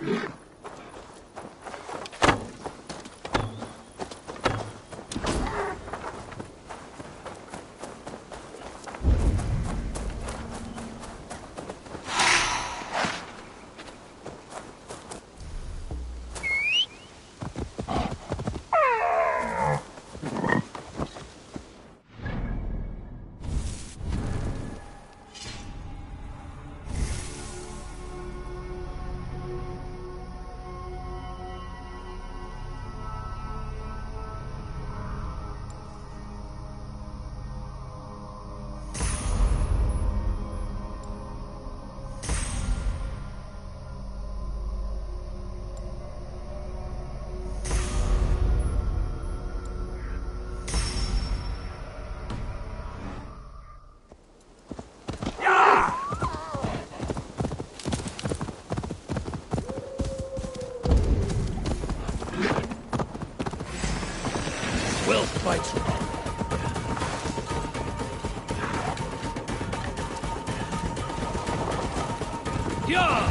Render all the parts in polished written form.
Will fight. Yeah!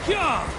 Yeah!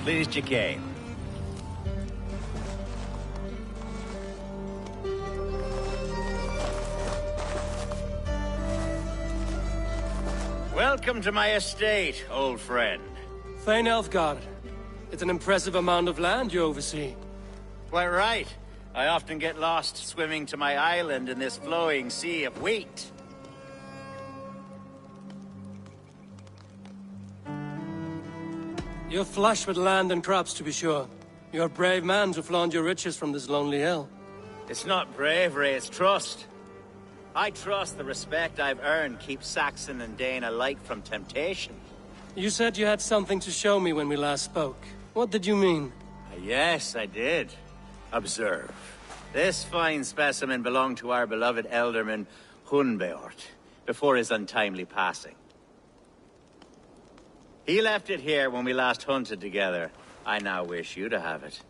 Pleased you came. Welcome to my estate, old friend. Thane Elfgard. It's an impressive amount of land you oversee. Quite right. I often get lost swimming to my island in this flowing sea of wheat. You're flush with land and crops, to be sure. You're a brave man to flaunt your riches from this lonely hill. It's not bravery, it's trust. I trust the respect I've earned keeps Saxon and Dane alike from temptation. You said you had something to show me when we last spoke. What did you mean? Yes, I did. Observe. This fine specimen belonged to our beloved elderman, Hunbeort, before his untimely passing. He left it here when we last hunted together. I now wish you to have it.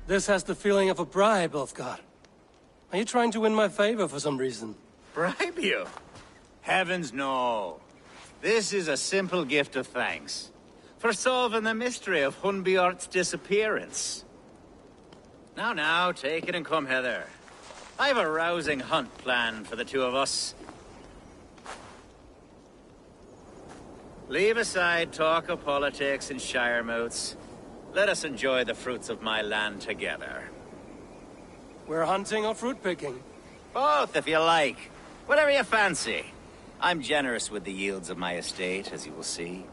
This has the feeling of a bribe, Ulfgar. Are you trying to win my favor for some reason? Bribe you? Heavens no. This is a simple gift of thanks. For solving the mystery of Hunbeort's disappearance. Now, take it and come hither. I've a rousing hunt planned for the two of us. Leave aside talk of politics and shire moots. Let us enjoy the fruits of my land together. We're hunting or fruit picking? Both, if you like. Whatever you fancy. I'm generous with the yields of my estate, as you will see.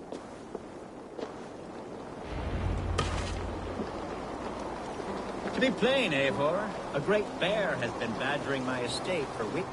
To be plain, Eivor, a great bear has been badgering my estate for weeks.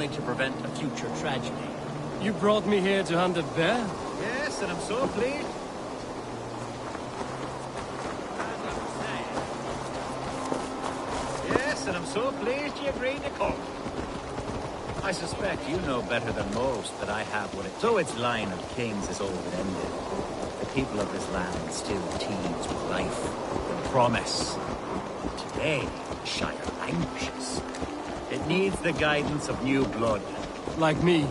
To prevent a future tragedy. You brought me here to hunt a bear? Yes, and I'm so pleased. Yes, and I'm so pleased you agreed to come. I suspect you know better than most that I have what it... So its line of kings is open-ended. The people of this land still teems with life and promise. Today, the Shire languishes. It needs the guidance of new blood. Like me.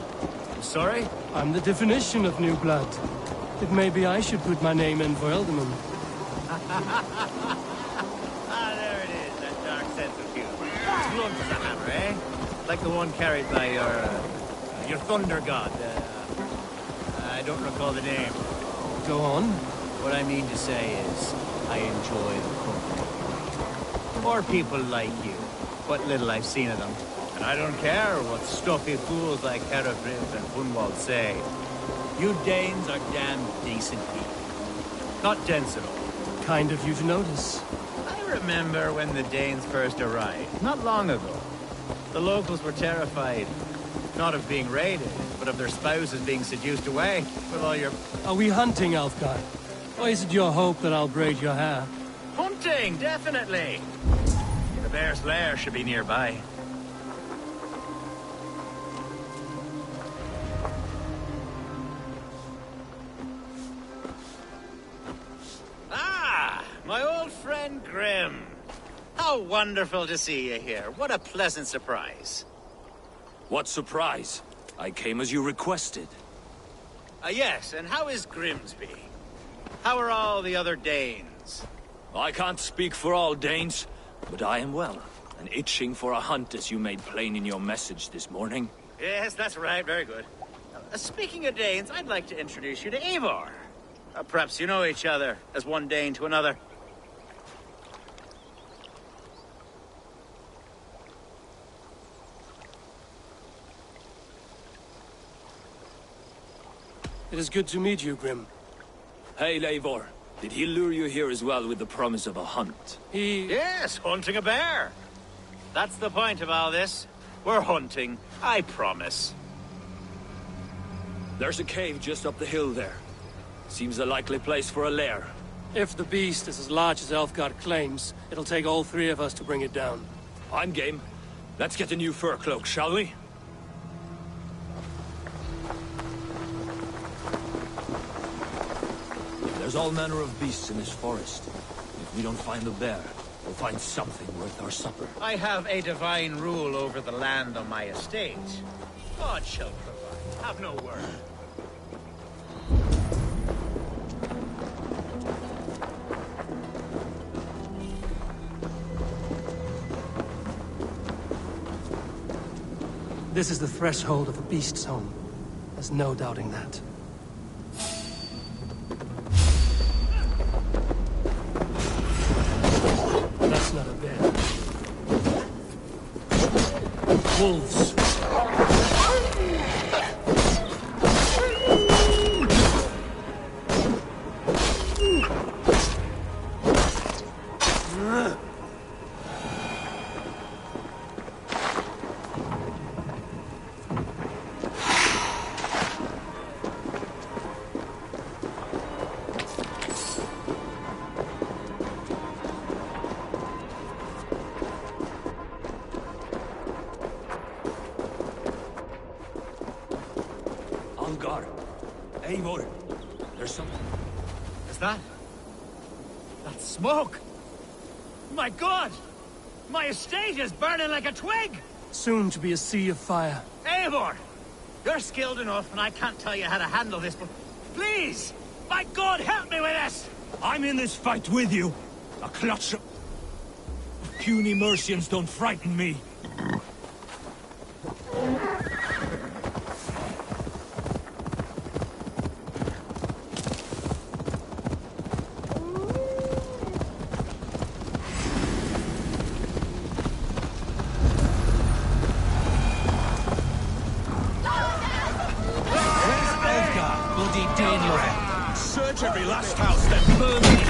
Sorry? I'm the definition of new blood. If maybe I should put my name in for Elderman. There it is, that dark sense of humor. Blood as a hammer, eh? Like the one carried by your thunder god. I don't recall the name. Go on. What I mean to say is, I enjoy the company. More people like you. What little I've seen of them. And I don't care what stuffy fools like Hereford and Funwald say. You Danes are damned decent people. Not dense at all. Kind of you to notice. I remember when the Danes first arrived, not long ago. The locals were terrified, not of being raided, but of their spouses being seduced away with all your... Are we hunting, Alfgar? Or is it your hope that I'll braid your hair? Hunting, definitely! The bear's lair should be nearby. Ah, my old friend Grim. How wonderful to see you here. What a pleasant surprise. What surprise? I came as you requested. Yes, and how is Grimsby? How are all the other Danes? I can't speak for all Danes, but I am well, and itching for a hunt as you made plain in your message this morning. Yes, that's right. Very good. Speaking of Danes, I'd like to introduce you to Eivor. Perhaps you know each other, as one Dane to another. It is good to meet you, Grim. Hey, Eivor. Did he lure you here as well with the promise of a hunt? Yes, hunting a bear. That's the point of all this. We're hunting, I promise. There's a cave just up the hill there. Seems a likely place for a lair. If the beast is as large as Elfgard claims, it'll take all three of us to bring it down. I'm game. Let's get a new fur cloak, shall we? There's all manner of beasts in this forest. If we don't find the bear, we'll find something worth our supper. I have a divine rule over the land on my estate. God shall provide. Have no word. This is the threshold of the beast's home. There's no doubting that. That's not a bear. Wolves. Eivor, there's something. Is that? That's smoke! My God! My estate is burning like a twig! Soon to be a sea of fire. Eivor! You're skilled enough, and I can't tell you how to handle this, but please! My God, help me with this! I'm in this fight with you. A clutch of puny Mercians don't frighten me. Search every last house, then burn it.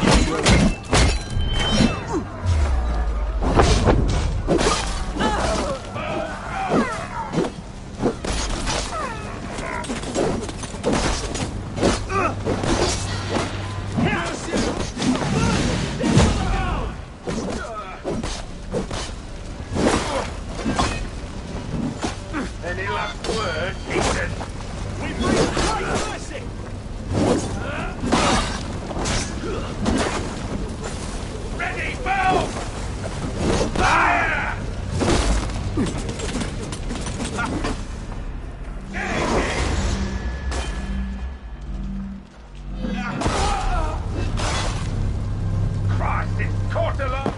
Any last word, Ethan? We bring great blessing! Ready, move! Fire! Christ, it's caught along!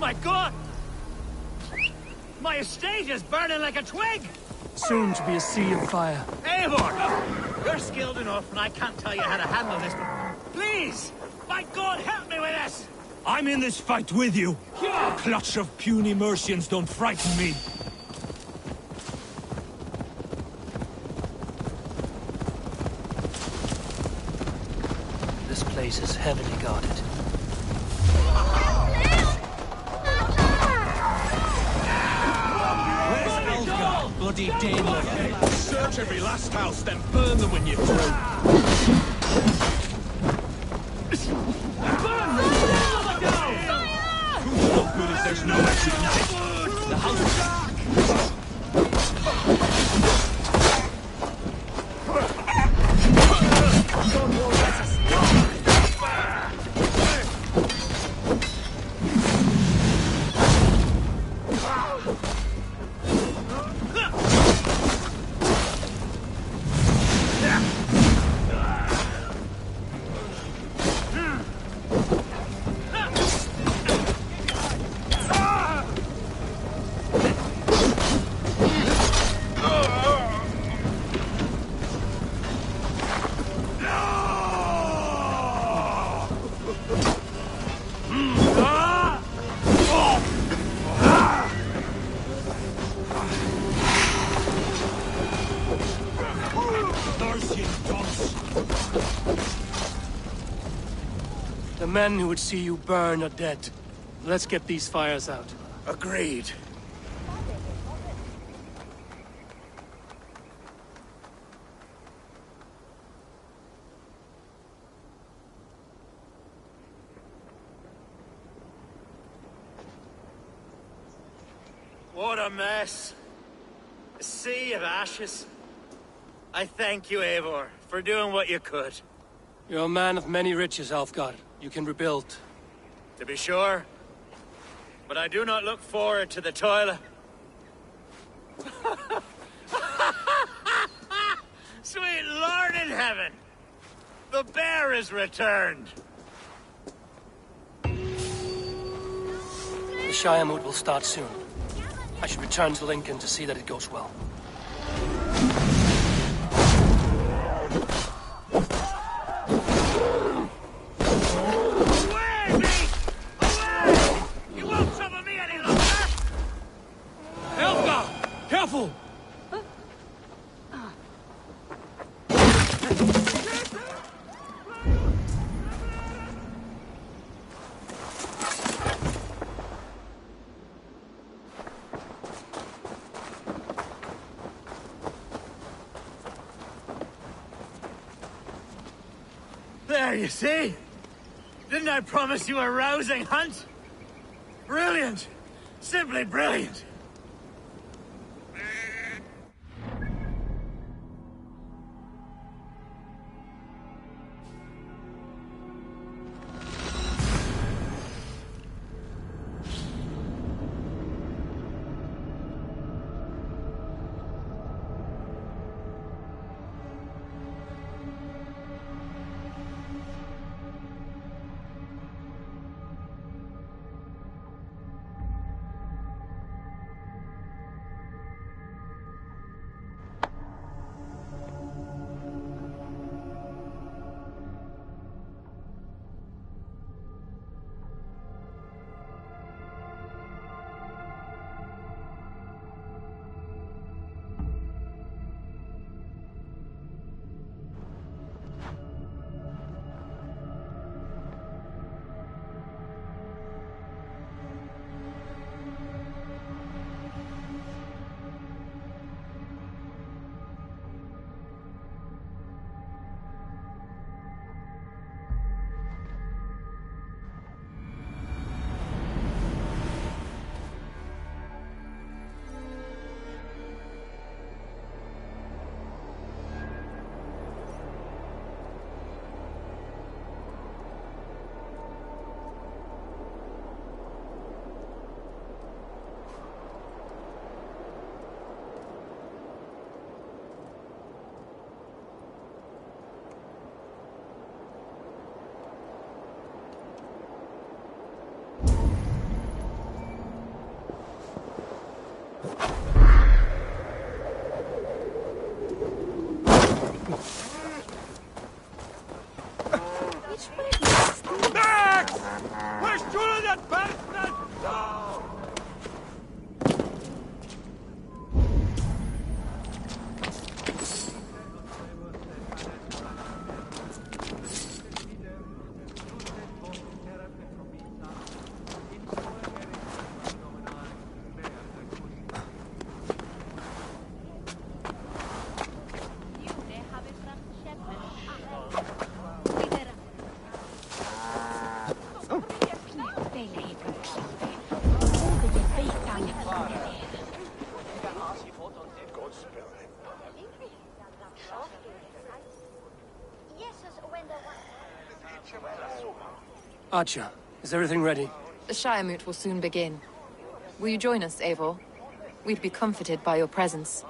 my god! My estate is burning like a twig! Soon to be a sea of fire. Eivor! You're skilled enough, and I can't tell you how to handle this, but please! My god, help me with this! I'm in this fight with you. A clutch of puny Mercians don't frighten me. This place is heavily guarded. Bloody demon! Search every last house, then burn them when you're through. What good is there's no exit now? The house is dark! The men who would see you burn are dead. Let's get these fires out. Agreed. What a mess. A sea of ashes. I thank you, Eivor, for doing what you could. You're a man of many riches, Alfgar. You can rebuild. To be sure. But I do not look forward to the toilet. Sweet Lord in heaven! The bear is returned! The Shiremoot will start soon. I should return to Lincoln to see that it goes well. Away, mate! Away! You won't trouble me any longer! Helga! Careful! There, you see? Didn't I promise you a rousing hunt? Brilliant! Simply brilliant! Max! Where's Julian bastard? No! Archer, is everything ready? The Shire Moot will soon begin. Will you join us, Eivor? We'd be comforted by your presence.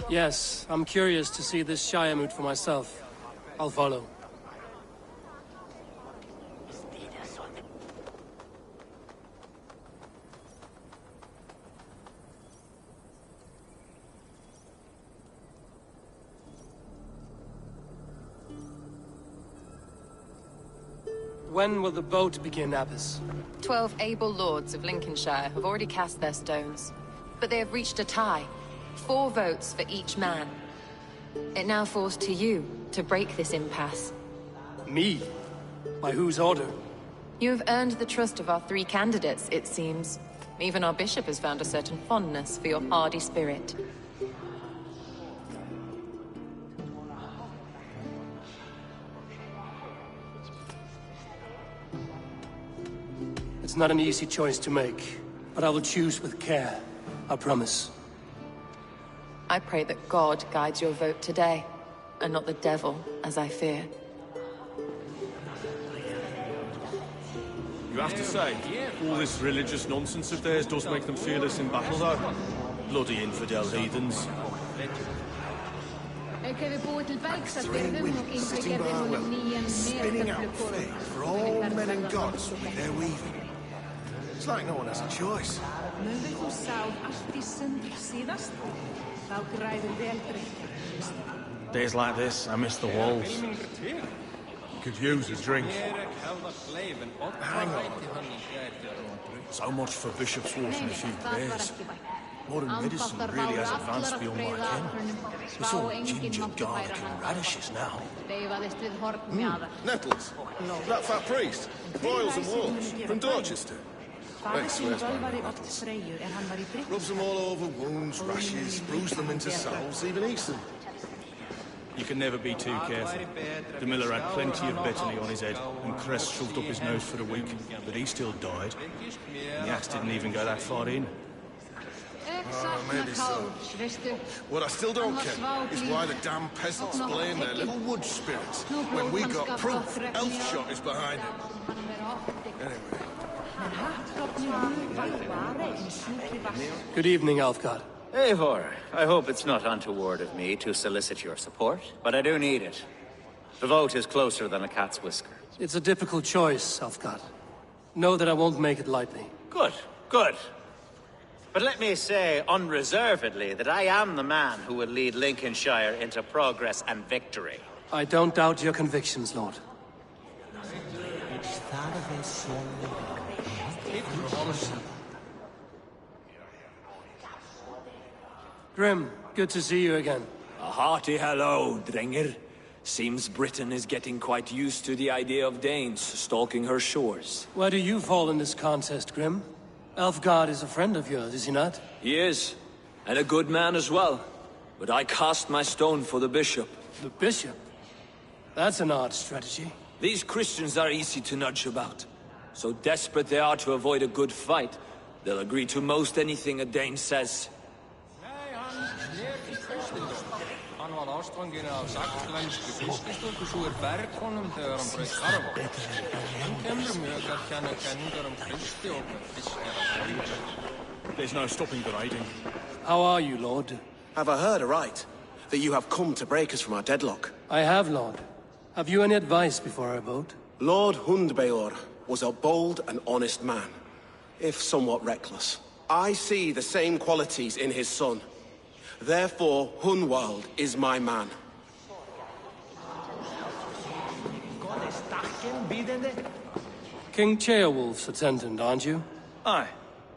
Yes, I'm curious to see this Shire Moot for myself. I'll follow. When will the boat begin, Abbess? 12 able lords of Lincolnshire have already cast their stones, but they have reached a tie. 4 votes for each man. It now falls to you to break this impasse. Me? By whose order? You have earned the trust of our 3 candidates, it seems. Even our bishop has found a certain fondness for your hardy spirit. It's not an easy choice to make, but I will choose with care. I promise. I pray that God guides your vote today, and not the devil, as I fear. You have to say, all this religious nonsense of theirs does make them fearless in battle, though. Bloody infidel heathens. Three women sitting by our well, spinning out faith for all men and gods with their weaving. It's like no one has a choice. Days like this, I miss the walls. Could use a drink. Hang on. So much for Bishop's Wharf and a few beers. Modern medicine really has advanced beyond my ken. It's all ginger, garlic and radishes now. Nettles. That fat priest. Boils and wolves. From Dorchester. He swears by the nettles. Rubs them all over wounds, rashes, brews them into salves, even eats them. You can never be too careful. The miller had plenty of betony on his head, and Crest shoved up his nose for a week, but he still died. And the axe didn't even go that far in. Maybe so. What I still don't get is why the damn peasants blame their little wood spirits when we got proof Elfshot is behind it. Anyway. Good evening, Alfgard. Eivor, I hope it's not untoward of me to solicit your support, but I do need it. The vote is closer than a cat's whisker. It's a difficult choice, Alfgard. Know that I won't make it lightly. Good, good. But let me say unreservedly that I am the man who will lead Lincolnshire into progress and victory. I don't doubt your convictions, Lord. Grim, good to see you again. A hearty hello, Drenger. Seems Britain is getting quite used to the idea of Danes stalking her shores. Where do you fall in this contest, Grim? Alfgard is a friend of yours, is he not? He is, and a good man as well. But I cast my stone for the bishop. The bishop? That's an odd strategy. These Christians are easy to nudge about. So desperate they are to avoid a good fight, they'll agree to most anything a Dane says. There's no stopping the raiding. How are you, Lord? Have I heard aright? That you have come to break us from our deadlock? I have, Lord. Have you any advice before I vote? Lord Hundbeor was a bold and honest man, if somewhat reckless. I see the same qualities in his son. Therefore, Hunwald is my man. King Ceolwulf's attendant, aren't you? Aye.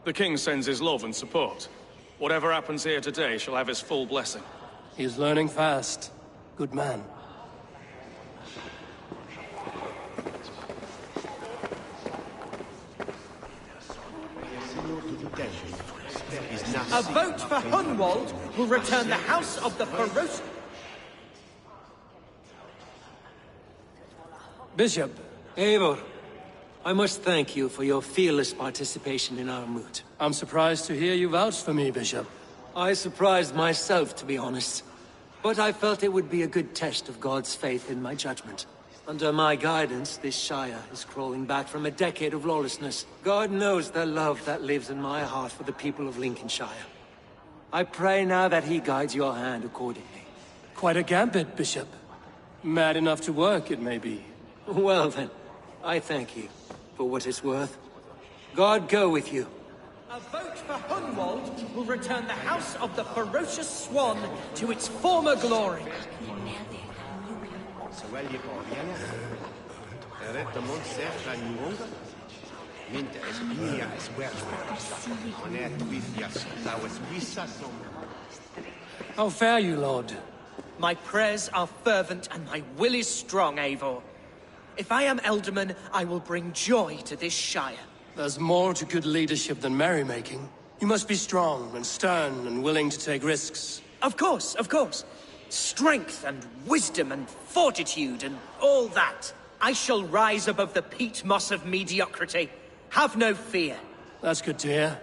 The king sends his love and support. Whatever happens here today shall have his full blessing. He is learning fast. Good man. A vote for Hunwald will return the House of the Ferocious... Bishop. Eivor, I must thank you for your fearless participation in our moot. I'm surprised to hear you vouch for me, Bishop. I surprised myself, to be honest. But I felt it would be a good test of God's faith in my judgment. Under my guidance, this Shire is crawling back from a decade of lawlessness. God knows the love that lives in my heart for the people of Lincolnshire. I pray now that he guides your hand accordingly. Quite a gambit, Bishop. Mad enough to work, it may be. Well then, I thank you for what it's worth. God go with you. A vote for Hunwald will return the House of the Ferocious Swan to its former glory. How fare you, Lord? My prayers are fervent and my will is strong, Eivor. If I am Elderman, I will bring joy to this Shire. There's more to good leadership than merrymaking. You must be strong and stern and willing to take risks. Of course, of course. Strength and wisdom and fortitude and all that. I shall rise above the peat moss of mediocrity. Have no fear. That's good to hear.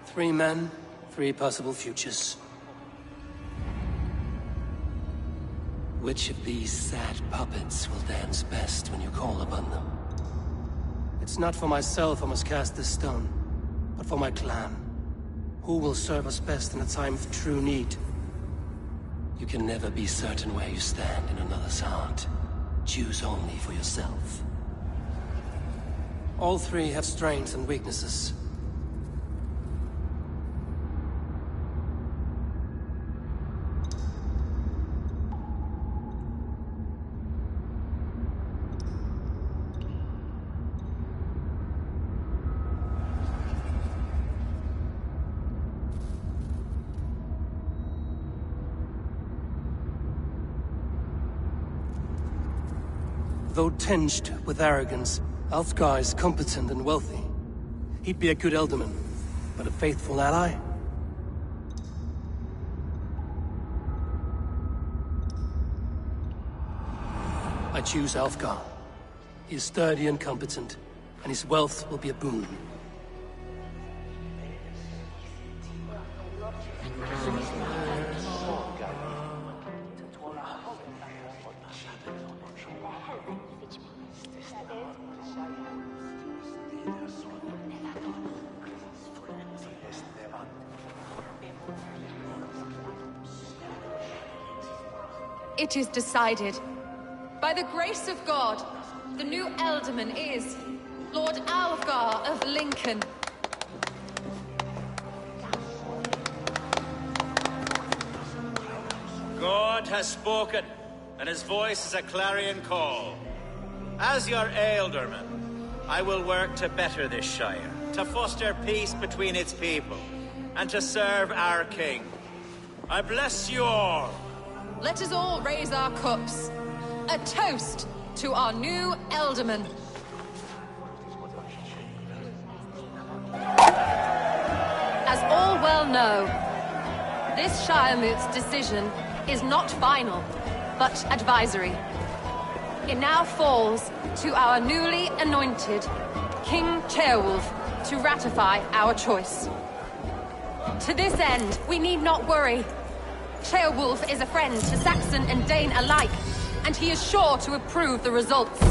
Three men, three possible futures. Which of these sad puppets will dance best when you call upon them? It's not for myself I must cast this stone, but for my clan. Who will serve us best in a time of true need? You can never be certain where you stand in another's heart. Choose only for yourself. All three have strengths and weaknesses. Though tinged with arrogance, Alfgar is competent and wealthy. He'd be a good Elderman, but a faithful ally? I choose Alfgar. He is sturdy and competent, and his wealth will be a boon. It is decided. By the grace of God, the new Elderman is Lord Alfgar of Lincoln. God has spoken, and his voice is a clarion call. As your Ealdorman, I will work to better this Shire, to foster peace between its people, and to serve our king. I bless you all. Let us all raise our cups. A toast to our new Elderman. as all well know, this Shiremoot's decision is not final, but advisory. It now falls to our newly anointed King Ceolwulf to ratify our choice. To this end, we need not worry. Ceolwulf is a friend to Saxon and Dane alike, and he is sure to approve the results.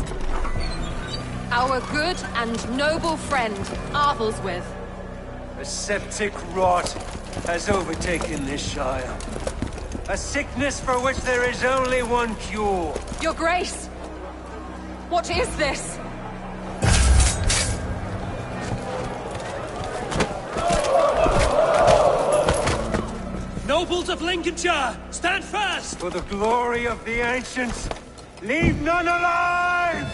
Our good and noble friend, Arthelswith. A septic rot has overtaken this Shire. A sickness for which there is only one cure. Your Grace! What is this? Nobles of Lincolnshire, stand fast! For the glory of the ancients, leave none alive!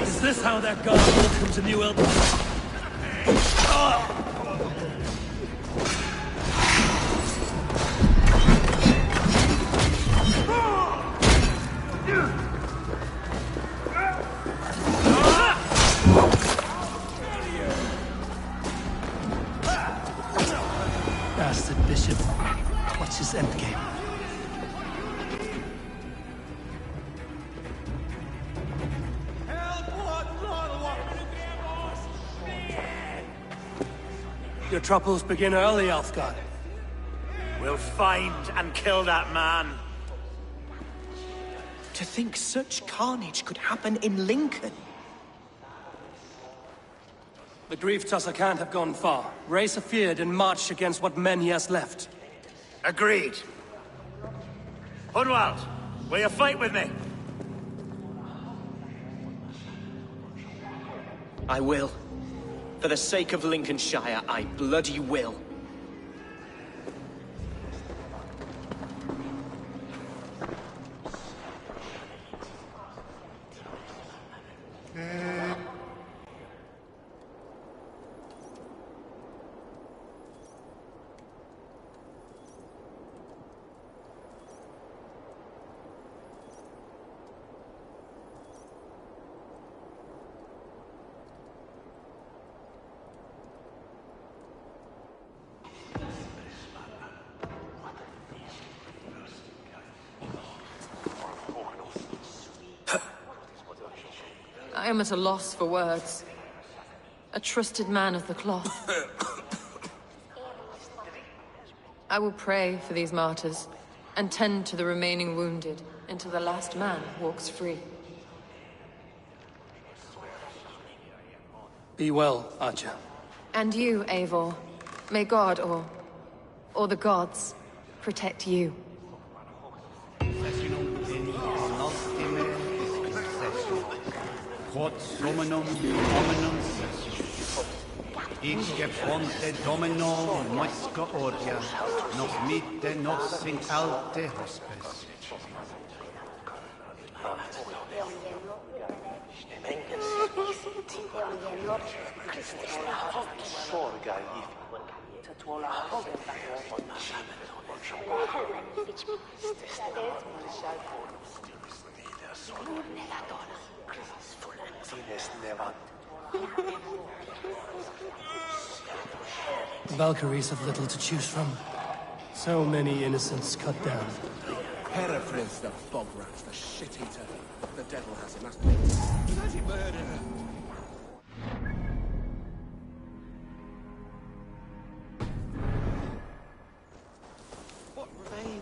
Is this how that god welcomes a new elder? Bastard bishop. What's his endgame? Your troubles begin early, Alfgard. We'll find and kill that man. To think such carnage could happen in Lincoln. The grief tusser can't have gone far. Raise a feared and marched against what men he has left. Agreed. Hunwald, will you fight with me? I will. For the sake of Lincolnshire, I bloody will. I am at a loss for words. A trusted man of the cloth. I will pray for these martyrs, and tend to the remaining wounded, until the last man walks free. Be well, Archer. And you, Eivor. May God, or the gods, protect you. Quod Dominum Dominum Ige fonte Domino Mosca Oria Nos mite nos in alte hospes The Valkyries have little to choose from. So many innocents cut down. Herefrith, the bog rat, the shit-eater. The devil has him, that's bloody murderer. What remains?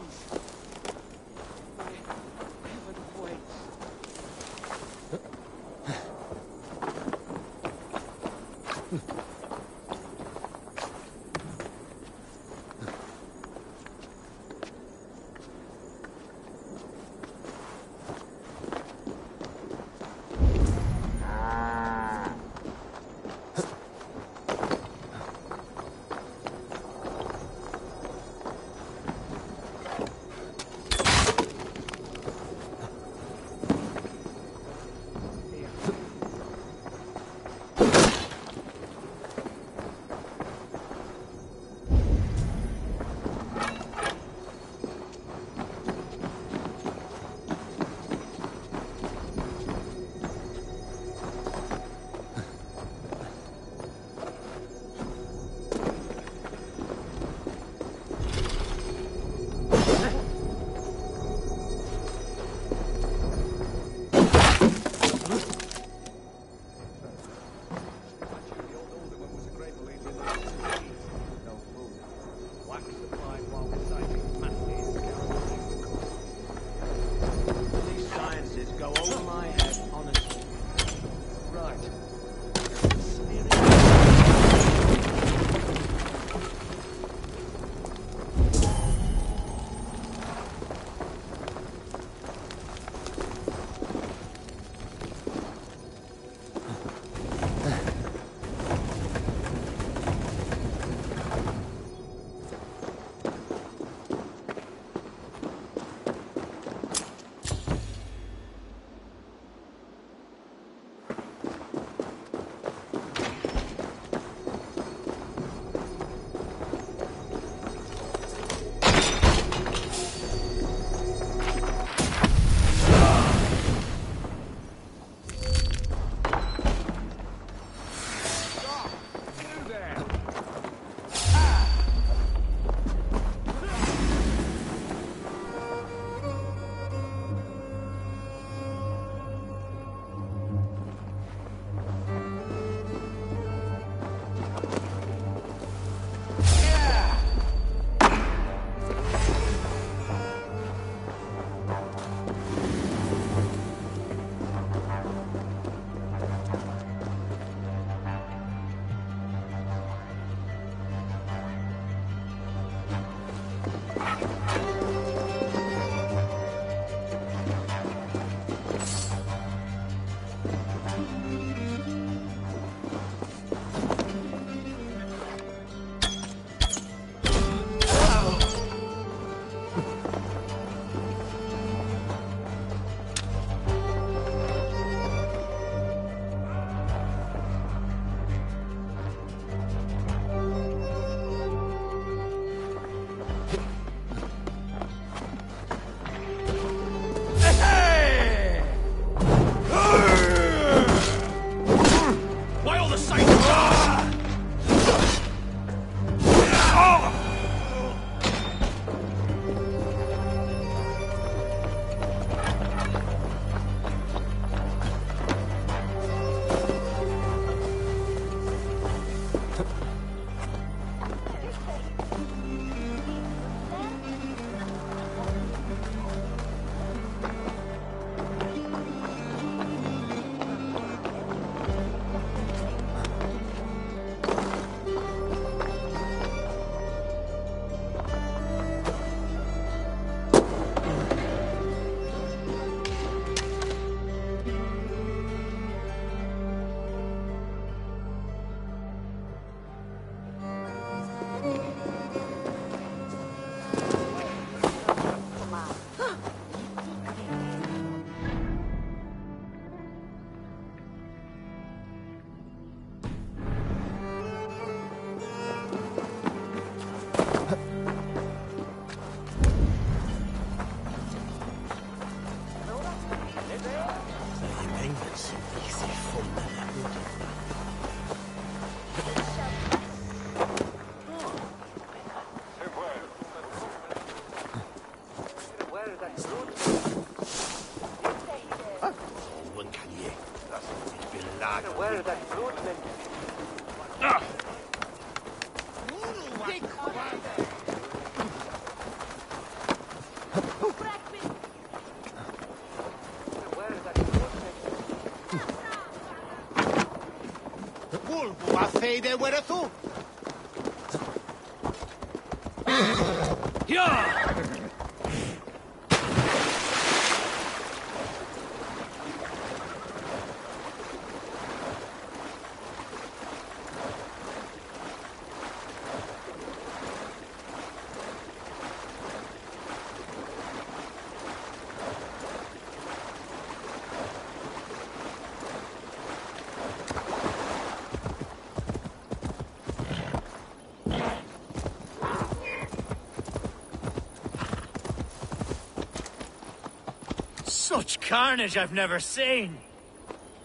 Such carnage I've never seen!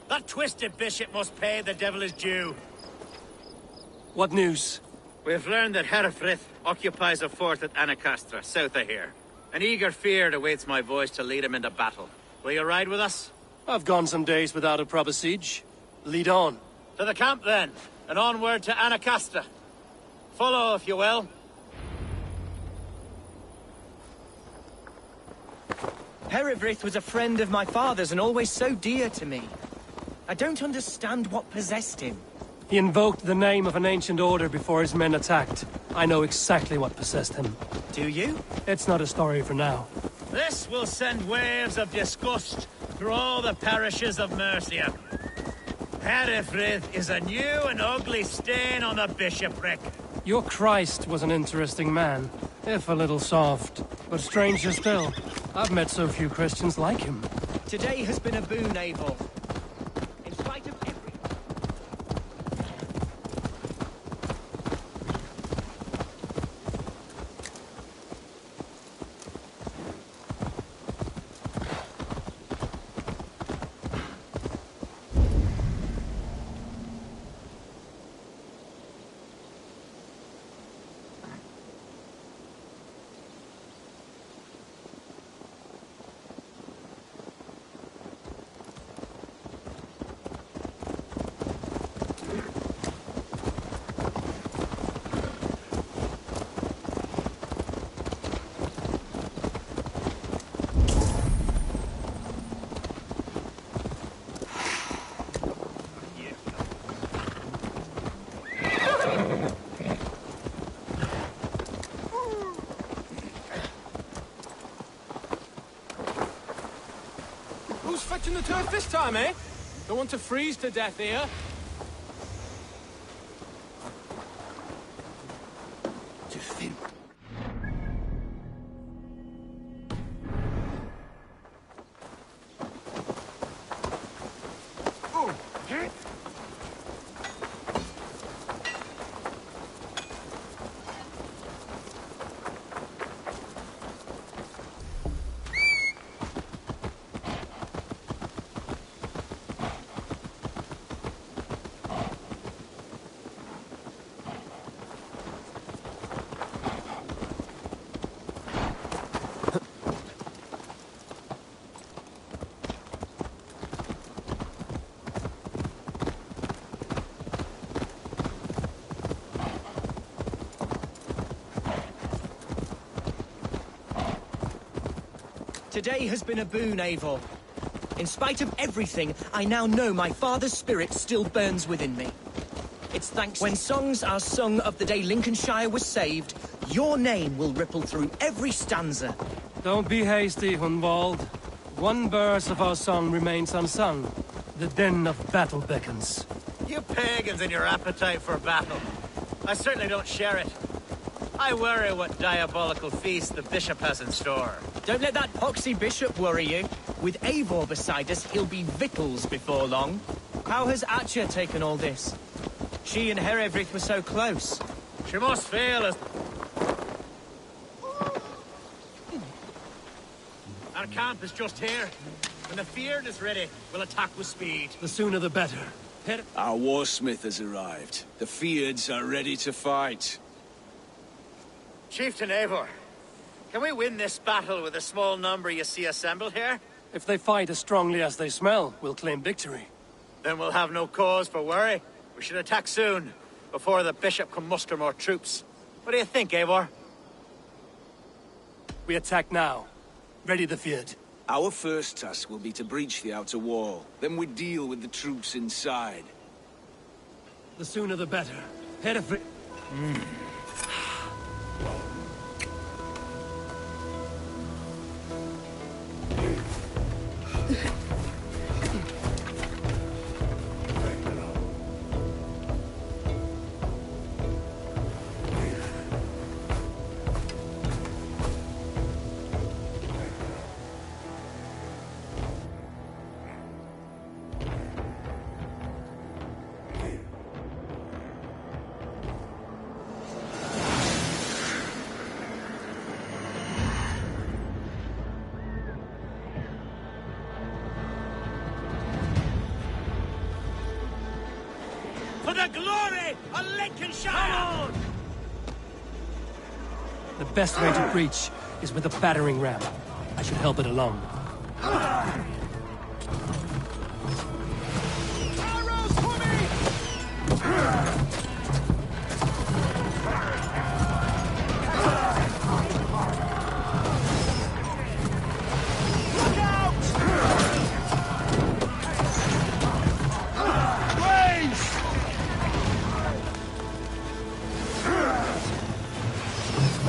That twisted bishop must pay the devil his due. What news? We've learned that Herefrith occupies a fort at Anacastra, south of here. An eager fear awaits my voice to lead him into battle. Will you ride with us? I've gone some days without a proper siege. Lead on. To the camp, then, and onward to Anacastra. Follow, if you will. Herefrith was a friend of my father's and always so dear to me. I don't understand what possessed him. He invoked the name of an ancient order before his men attacked. I know exactly what possessed him. Do you? It's not a story for now. This will send waves of disgust through all the parishes of Mercia. Herefrith is a new and ugly stain on the bishopric. Your Christ was an interesting man, if a little soft. But stranger still, I've met so few Christians like him. Today has been a boon, Eivor. In spite of everything. Who's fetching the turf this time, eh? Don't want to freeze to death here. Today has been a boon, Eivor. In spite of everything, I now know my father's spirit still burns within me. It's thanks when songs are sung of the day Lincolnshire was saved, your name will ripple through every stanza. Don't be hasty, Hunwald. One verse of our song remains unsung. The din of battle beckons. You pagans and your appetite for battle. I certainly don't share it. I worry what diabolical feast the bishop has in store. Don't let that poxy bishop worry you. With Eivor beside us, he'll be victuals before long. How has Atcha taken all this? She and Herefrith were so close. She must feel as... Our camp is just here. When the Feared is ready, we'll attack with speed. The sooner the better. Our warsmith has arrived. The Feards are ready to fight. Chieftain Eivor, Can we win this battle with the small number you see assembled here? If they fight as strongly as they smell, we'll claim victory. Then we'll have no cause for worry. We should attack soon, before the bishop can muster more troops. What do you think, Eivor? We attack now. Ready the field. Our first task will be to breach the outer wall. Then we deal with the troops inside. The sooner the better. Head of... For the glory of Lincolnshire! The best way to breach is with a battering ram. I should help it along. Arrows for me! Look out! Range!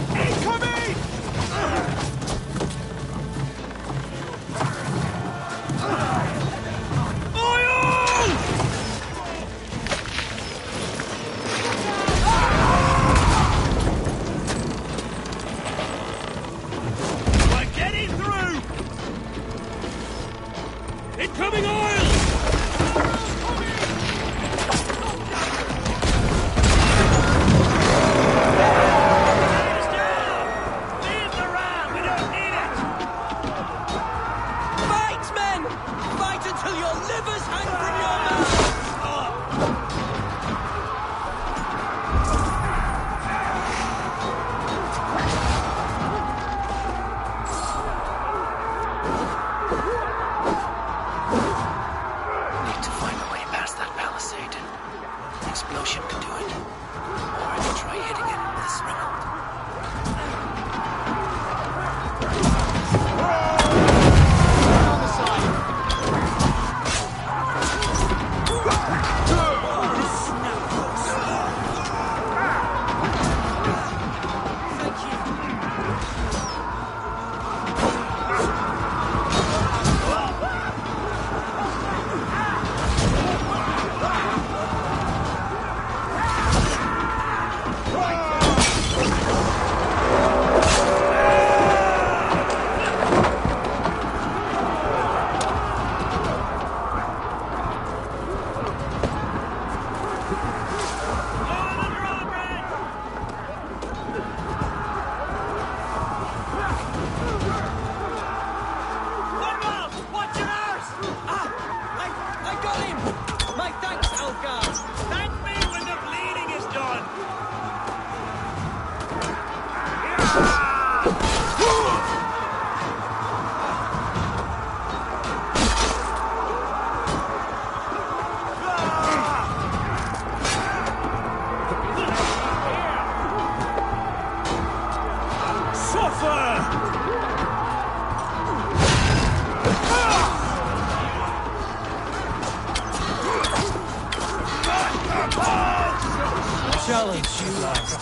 Incoming! We're getting through! Incoming oil! Fight, men! Fight until your livers hang from your mouths! Need to find a way past that palisade. An explosion could do it. Or I could try hitting it with a stronghold. I got him! My thanks, Algar! Thank me when the bleeding is done! Challenge you last.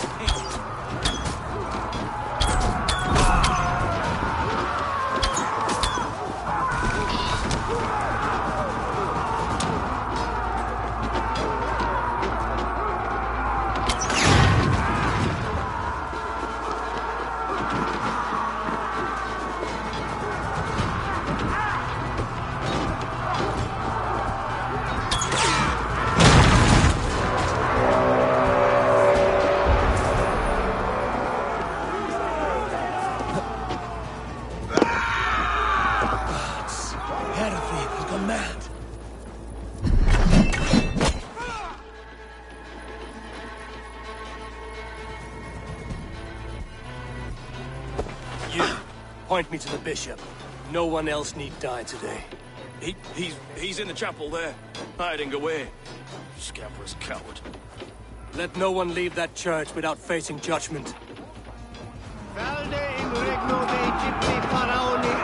point me to the bishop. No one else need die today. He's in the chapel there, hiding away. Scabrous coward. Let no one leave that church without facing judgment. Valde in regno Dei Gippi Faraoni.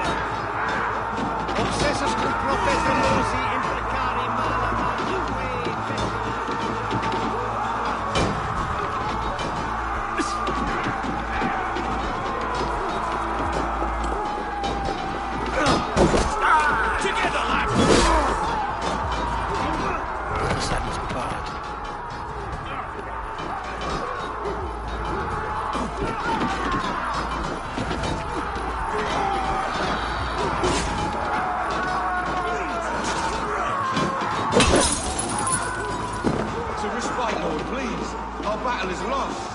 Obsessus cum professionosi imprecari mala Together, lads! That must be bad. To respite, Lord, please. Our battle is lost.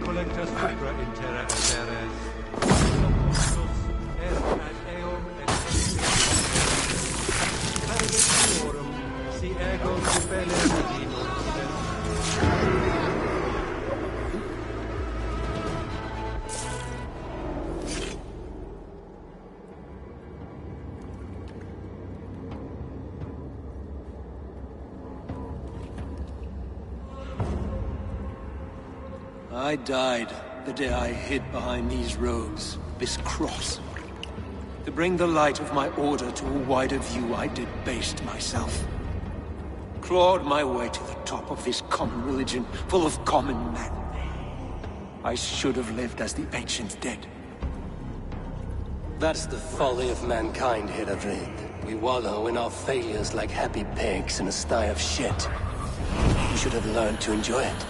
collectas supra in terra teres. Si ego supele I died the day I hid behind these robes, this cross. To bring the light of my order to a wider view, I debased myself. Clawed my way to the top of this common religion, full of common men. I should have lived as the ancients did. That's the folly of mankind, Heravrid. We wallow in our failures like happy pigs in a sty of shit. You should have learned to enjoy it.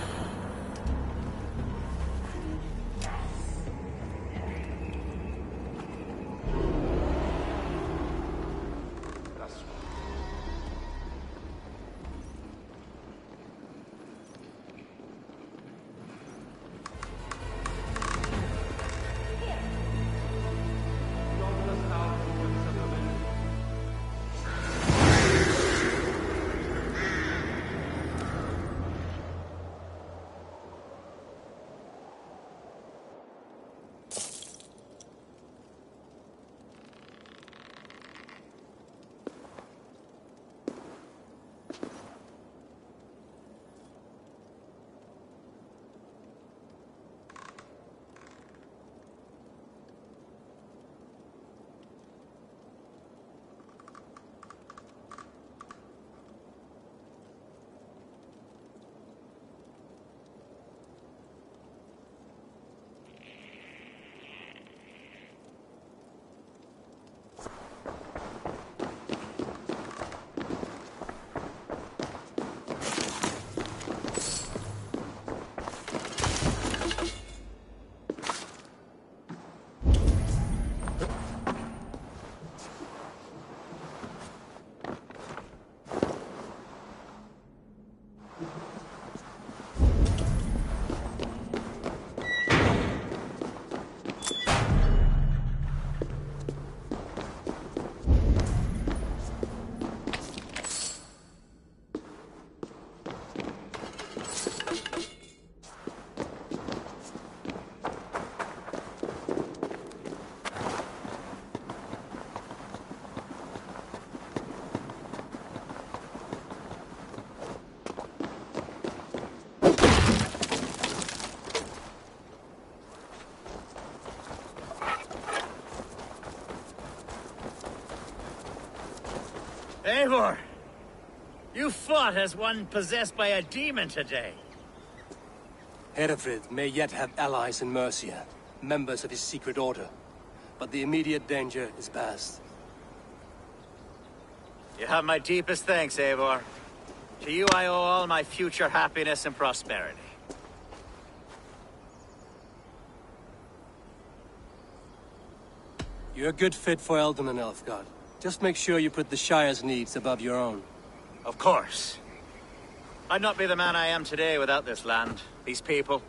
Eivor! You fought as one possessed by a demon today. Herefrid may yet have allies in Mercia, members of his secret order. But the immediate danger is past. You have my deepest thanks, Eivor. To you I owe all my future happiness and prosperity. You're a good fit for Eldon and Elfgard. Just make sure you put the Shire's needs above your own. Of course. I'd not be the man I am today without this land, these people.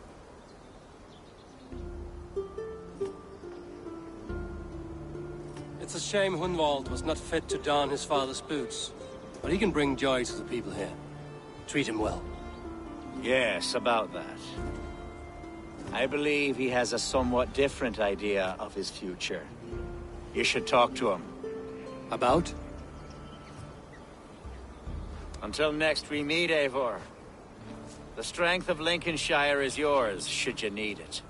It's a shame Hunwald was not fit to don his father's boots. But he can bring joy to the people here. Treat him well. Yes, about that. I believe he has a somewhat different idea of his future. You should talk to him. About? Until next we meet, Eivor. The strength of Lincolnshire is yours, should you need it.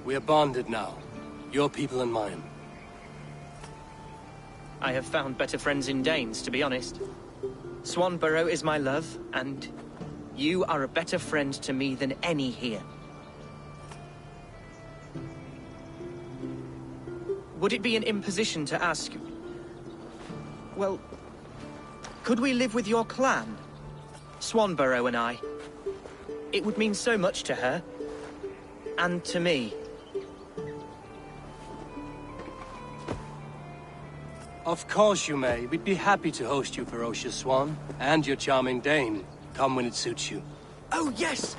We are bonded now. Your people and mine. I have found better friends in Danes, to be honest. Swanborough is my love, and you are a better friend to me than any here. Would it be an imposition to ask... Well, could we live with your clan? Swanborough and I. It would mean so much to her. And to me. Of course you may. We'd be happy to host you, ferocious Swan. And your charming Dane. Come when it suits you. Oh, yes!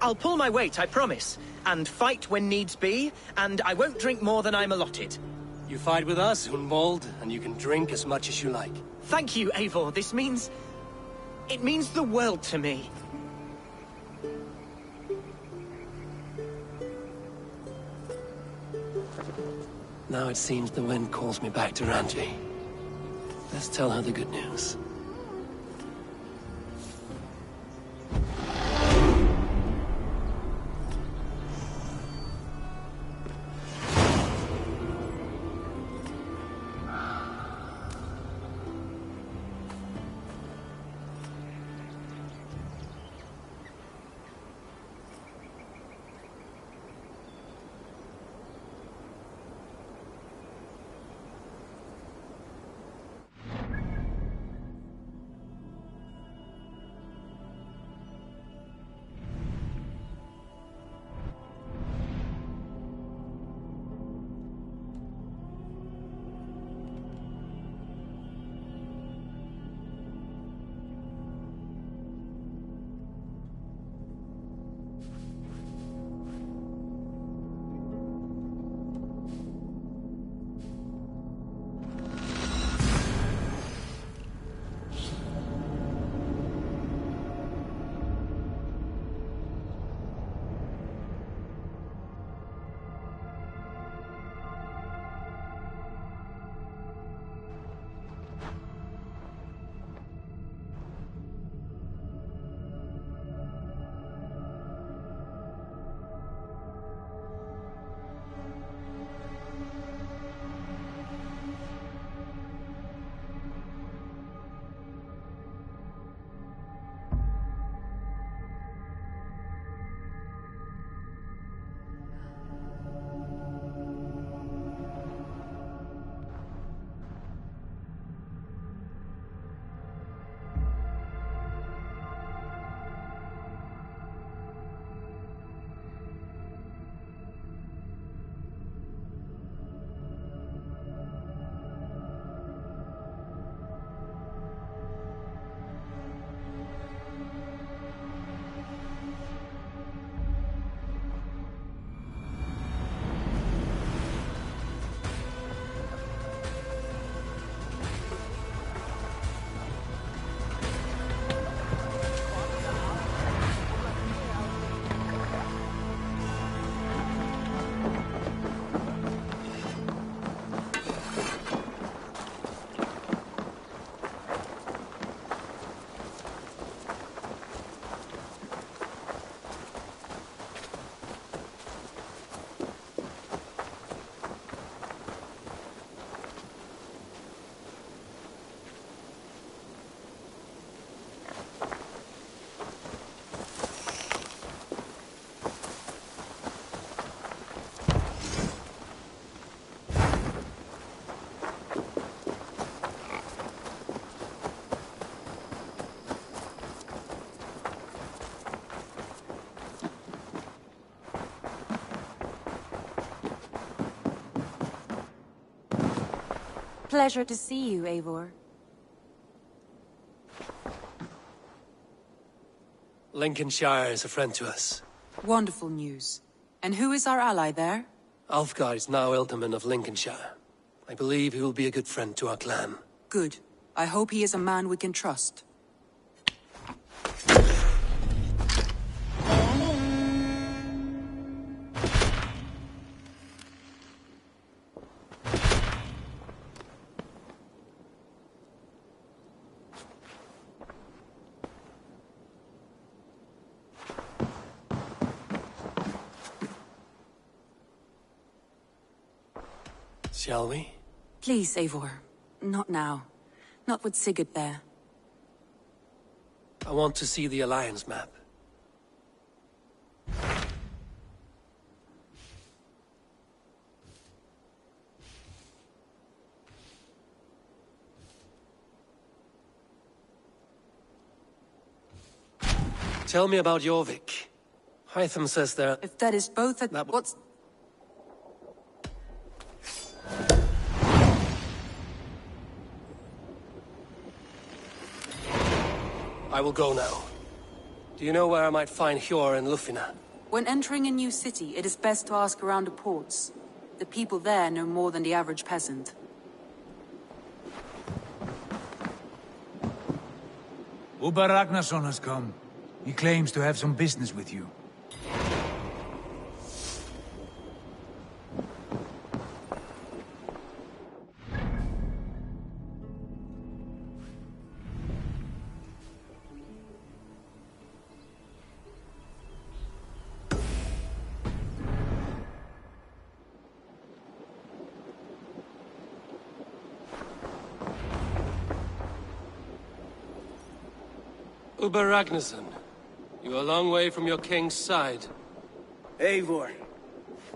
I'll pull my weight, I promise. And fight when needs be, and I won't drink more than I'm allotted. You fight with us, Hunwald, and you can drink as much as you like. Thank you, Eivor. This means... it means the world to me. Now it seems the wind calls me back to Ranji. Let's tell her the good news. Pleasure to see you, Eivor. Lincolnshire is a friend to us. Wonderful news. And who is our ally there? Alfgar is now Ealdorman of Lincolnshire. I believe he will be a good friend to our clan. Good. I hope he is a man we can trust. Shall we? Please, Eivor. Not now. Not with Sigurd there. I want to see the Alliance map. Tell me about Jorvik. Hytham says there... If that is both at... What's... I will go now. Do you know where I might find Hjor and Lufina? When entering a new city, it is best to ask around the ports. The people there know more than the average peasant. Uber Ragnarsson has come. He claims to have some business with you. Uber Ragnarsson, you're a long way from your king's side. Eivor.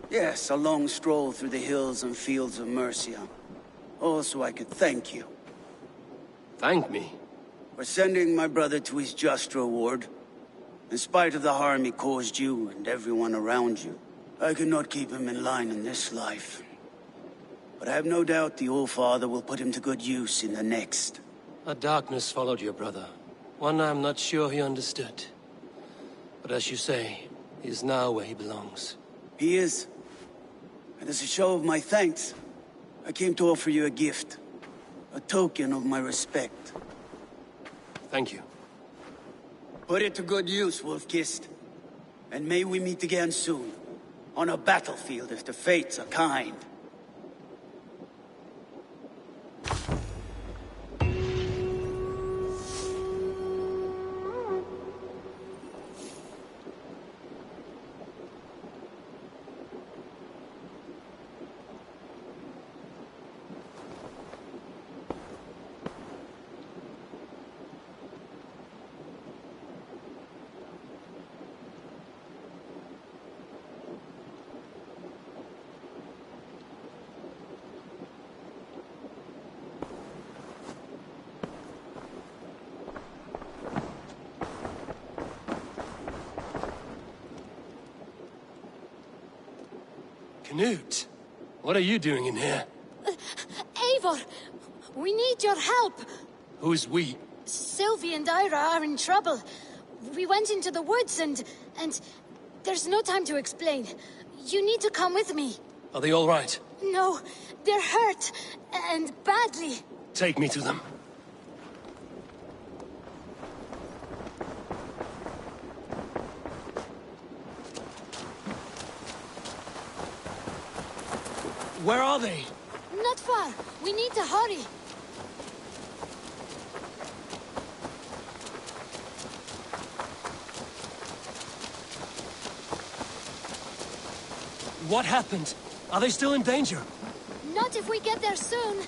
Yes, a long stroll through the hills and fields of Mercia. Also, I could thank you. Thank me? For sending my brother to his just reward. In spite of the harm he caused you and everyone around you, I could not keep him in line in this life. But I have no doubt the All-Father will put him to good use in the next. A darkness followed your brother. One I'm not sure he understood. But as you say, he is now where he belongs. He is. And as a show of my thanks, I came to offer you a gift. A token of my respect. Thank you. Put it to good use, Wolf-Kissed. And may we meet again soon. On a battlefield if the fates are kind. Knut, what are you doing in here? Eivor, we need your help. Who's we? Sylvie and Ira are in trouble. We went into the woods and there's no time to explain. You need to come with me. Are they all right? No, they're hurt, and badly. Take me to them. Where are they? Not far. We need to hurry. What happened? Are they still in danger? Not if we get there soon.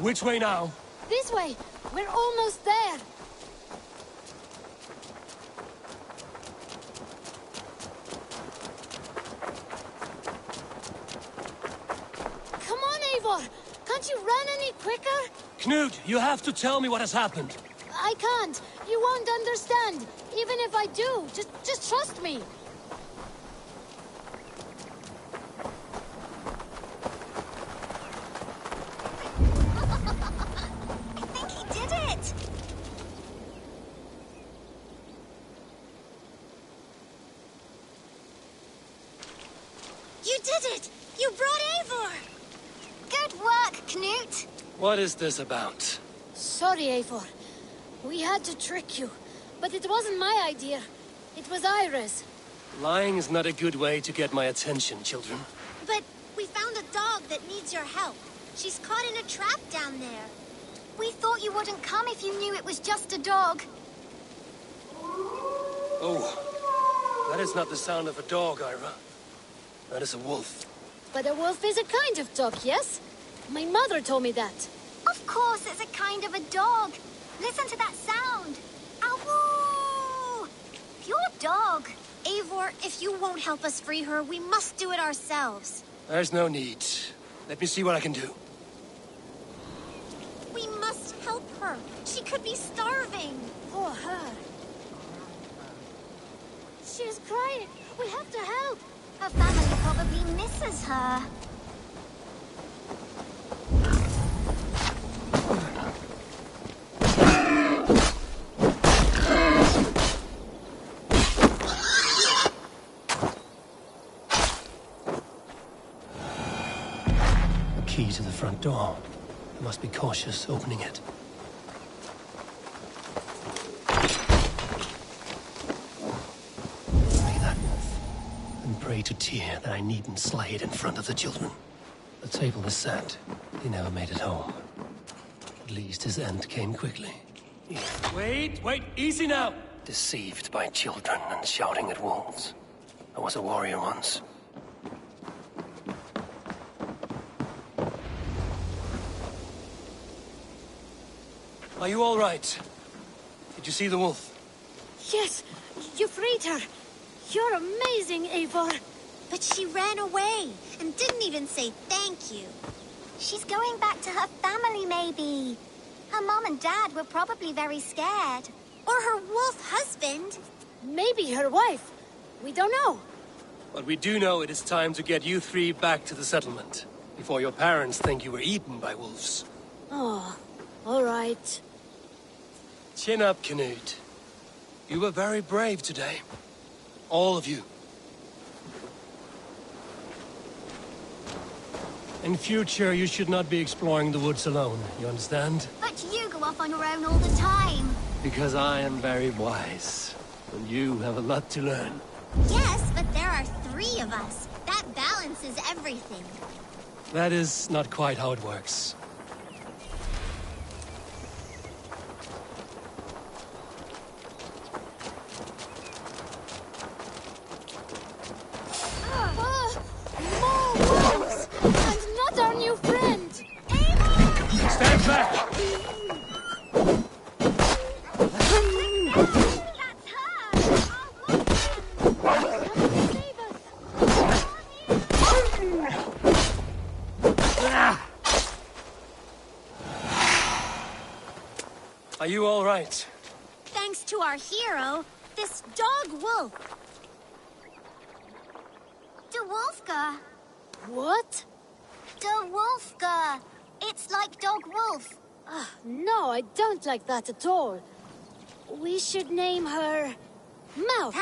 Which way now? This way. We're almost there. Come on, Eivor. Can't you run any quicker? Knut, you have to tell me what has happened. I can't. You won't understand. Even if I do, just trust me. I think he did it! You did it! You brought Eivor! Good work, Knut! What is this about? Sorry, Eivor. We had to trick you. But it wasn't my idea. It was Iris. Lying is not a good way to get my attention, children. But we found a dog that needs your help. She's caught in a trap down there. We thought you wouldn't come if you knew it was just a dog. Oh, that is not the sound of a dog, Ira. That is a wolf. But a wolf is a kind of dog, yes? My mother told me that. Of course it's a kind of a dog. Listen to that sound. Ow! Pure dog. Eivor, if you won't help us free her, we must do it ourselves. There's no need. Let me see what I can do. We must help her. She could be starving. Poor her. She's crying. We have to help. Her family probably misses her. The key to the front door. I must be cautious opening it. Pray to Tyr that I needn't slay it in front of the children. The table is set. He never made it home. At least his end came quickly. Wait, easy now! Deceived by children and shouting at wolves. I was a warrior once. Are you all right? Did you see the wolf? Yes, you freed her. You're amazing, Eivor. But she ran away and didn't even say thank you. She's going back to her family, maybe. Her mom and dad were probably very scared. Or her wolf husband. Maybe her wife. We don't know. But we do know it is time to get you three back to the settlement. Before your parents think you were eaten by wolves. Oh, all right. Chin up, Knut. You were very brave today. All of you. In future, you should not be exploring the woods alone, you understand? But you go off on your own all the time. Because I am very wise, and you have a lot to learn. Yes, but there are 3 of us. That balances everything. That is not quite how it works. Stand back! Are you all right? Thanks to our hero, this dog wolf. De Wolfka. What? De Wolfka. It's like dog wolf. No, I don't like that at all. We should name her... Mouth.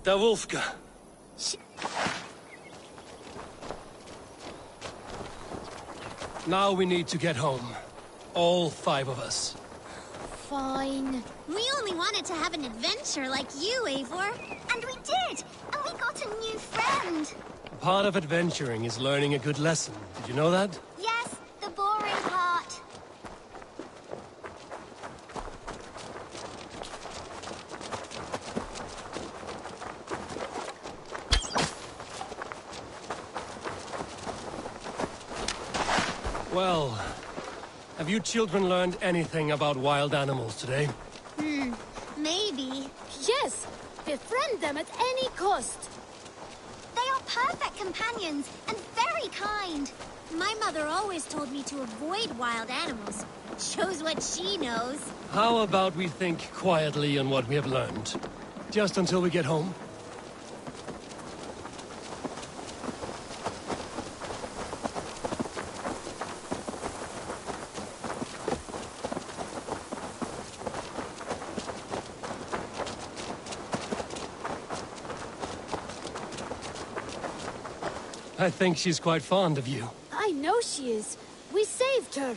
Da Wolfka. Now we need to get home. All 5 of us. Fine. We only wanted to have an adventure like you, Eivor. And we did! And we got a new friend. Part of adventuring is learning a good lesson. Did you know that? Yes, the boring part. Well, have you children learned anything about wild animals today? Maybe. Yes, befriend them at any cost. They are perfect companions and very very kind. My mother always told me to avoid wild animals. Shows what she knows. How about we think quietly on what we have learned? Just until we get home? I think she's quite fond of you. I know she is. We saved her.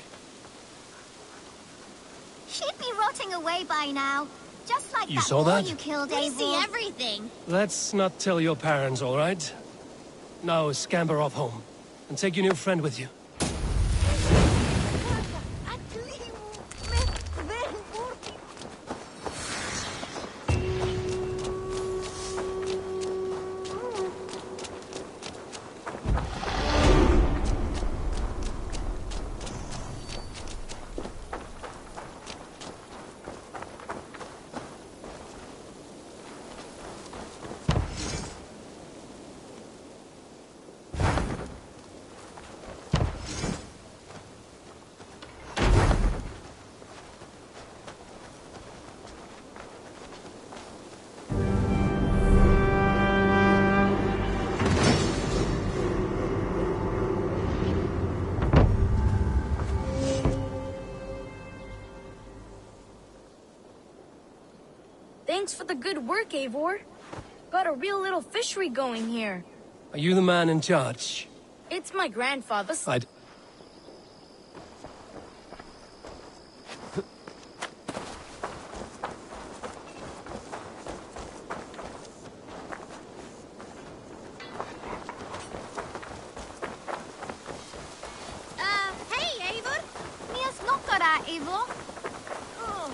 She'd be rotting away by now. Just like You that saw boy that? you killed, Eivor. We see everything. Let's not tell your parents, all right? Now scamper off home. And take your new friend with you. Thanks for the good work, Eivor. Got a real little fishery going here. Are you the man in charge? It's my grandfather's. Hey, Eivor. Niels knocker der, Eivor. Oh.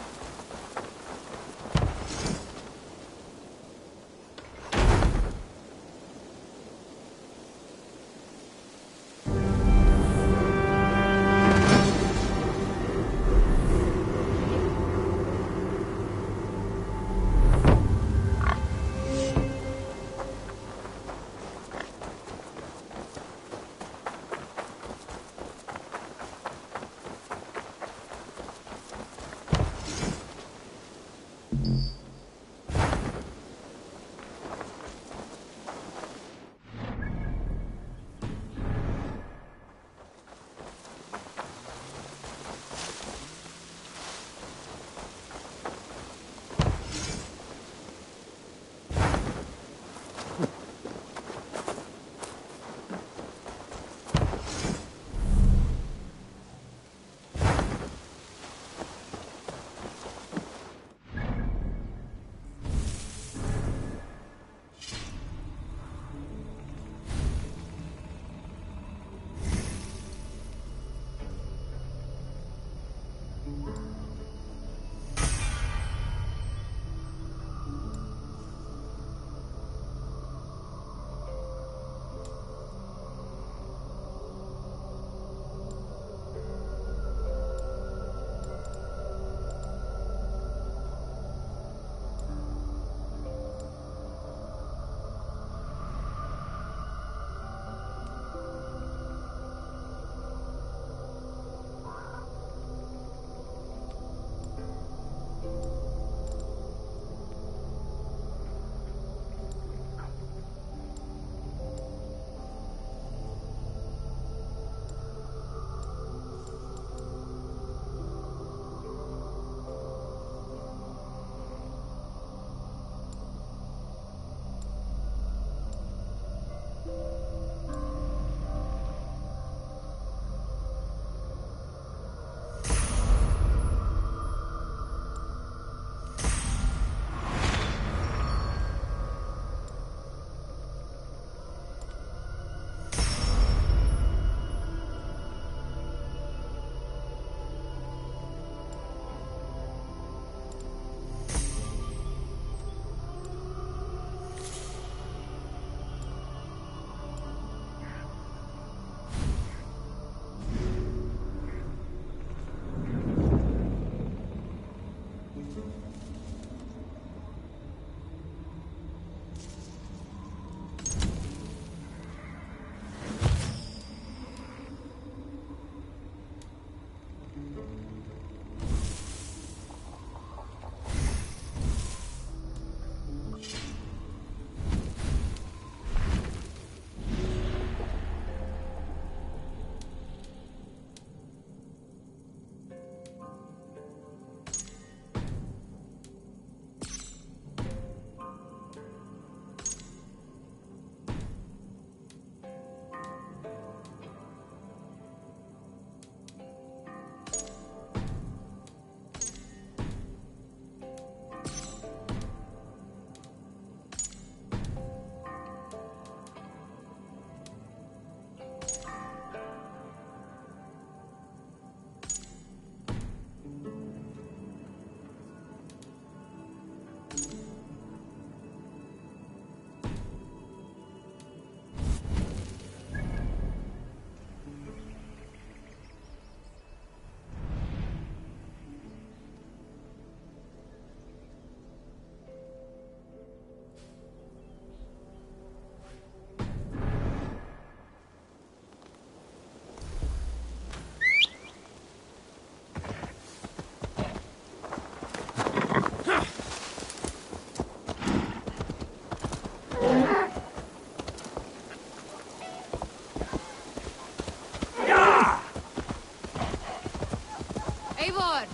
Eivor!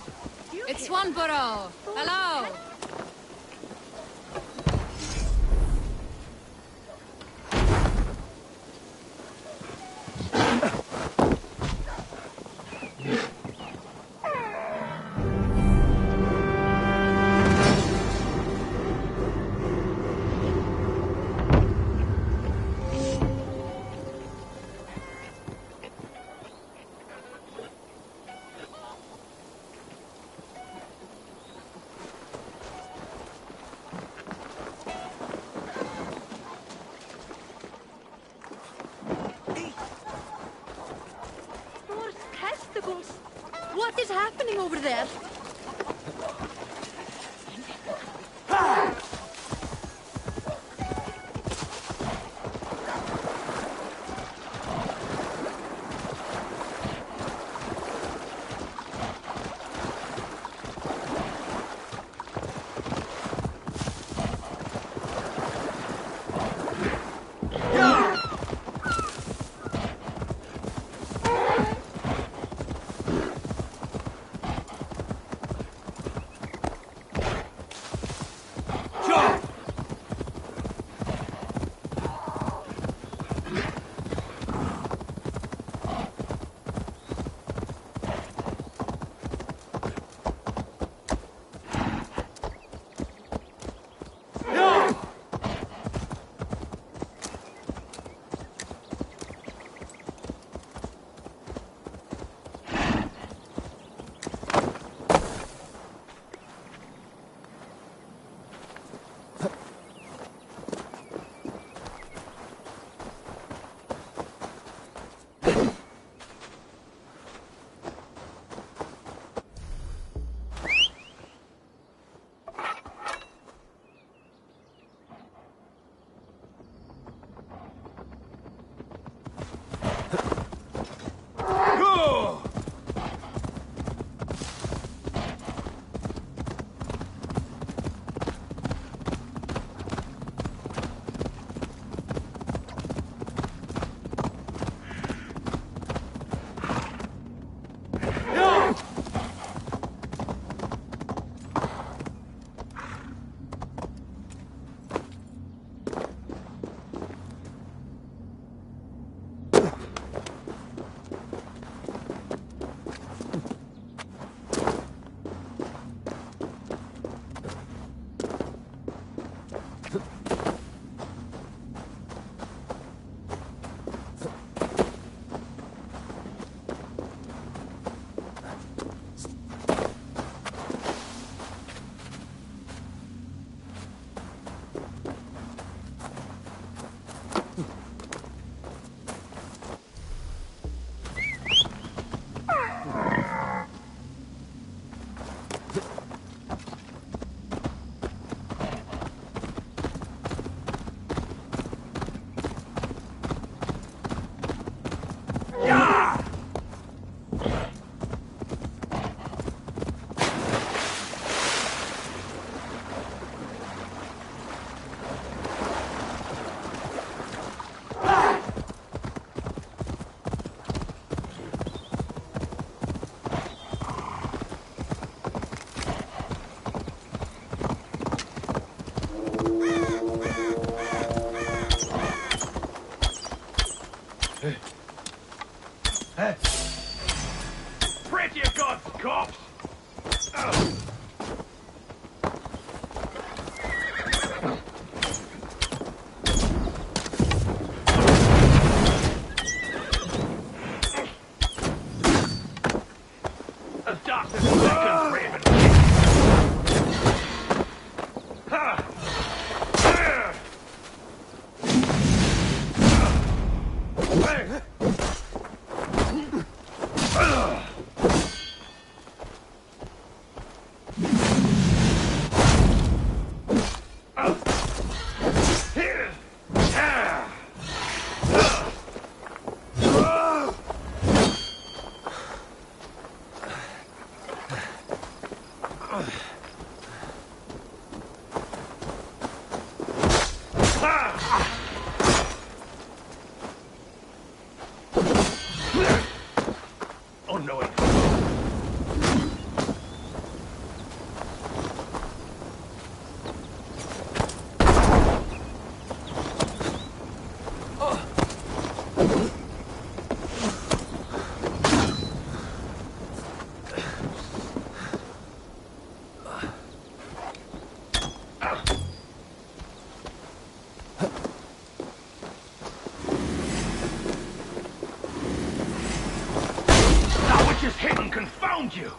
It's Swanborough! Hello! What is happening over there? Pray to your gods, corpse! A doctor's second raven. just hit and confound you!